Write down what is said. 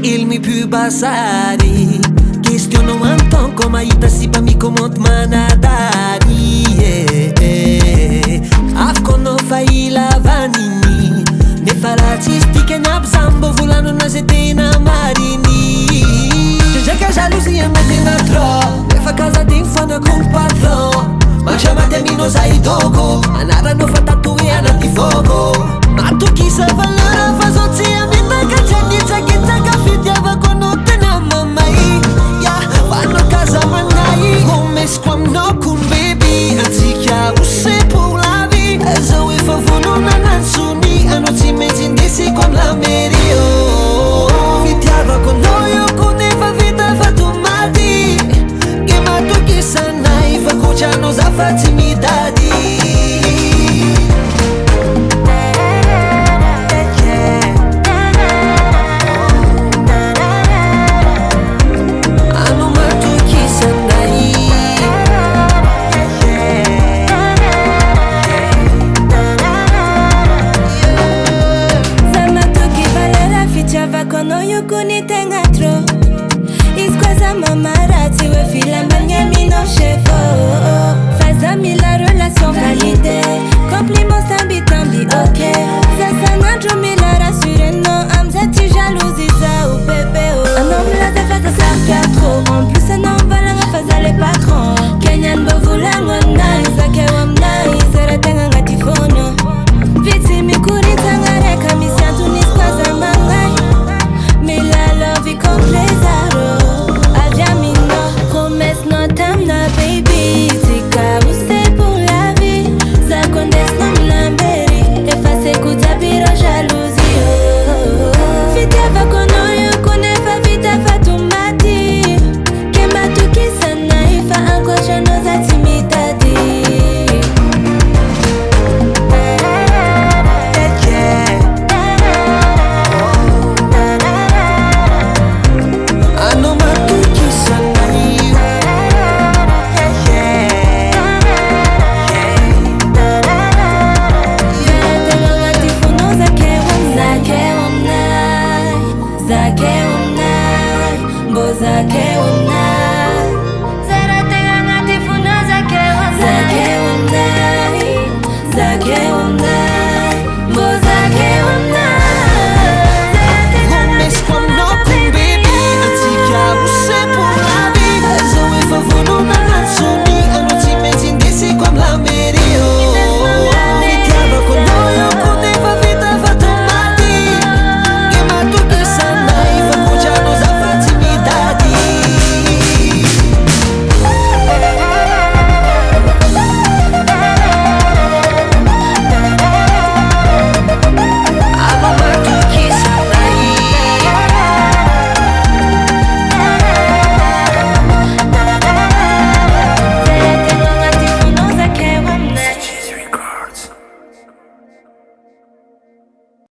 Il mi più basari questiono Anton come aiuta si pa mi comont manadari Afkono fai la vanini Ne farà cisti che nabzambo volano na setena marini Já que a jalusia me tem na tro Ne fa casa de infana com o patrão Mas chama-te a mim no zaidogo A nada no fa tatu e a nati fogo Ma tu chi sa valera fa sozzi a mi na caccianizza che ta caffidiava con notte na mamai Ya, fanno casa manai Come squamno con baby Anzi chiaro se pour la vie E so e fa funo na nazzoni A non si mezzi indesi con la merio Fittiava con noi o con ne fa vita fa tomati Che ma tu chi sa nai Fa cuccia nos a fa timidadi Kono yuko ni tenga tro Iskwaza mamarati we fila mbanye mino chefo Faza mi la relation validée Compliment sambi tambi ok Zasa nadro mi la rassure non Amzati jalousie za ou bébé oh Un homme la ta faza sarka trop En plus un homme valanga faza les patrons Kenyan bovulang wanai Zake wamnai Zera tenga ngati fono Viti mi kuri tangare Kamisiantu niskwaza mangai Mais la love est comme les arrows Aviamino, promesse no time na baby Tika c'est pour la vie Ça condesse non l'amberi Efface kuta biro jalousie Vite va kono yo kone fa vite fa tumati Kema tu kisana ifa anko chano za timidadi Zake umnai Zara tenga ngati funa zake umnai Zake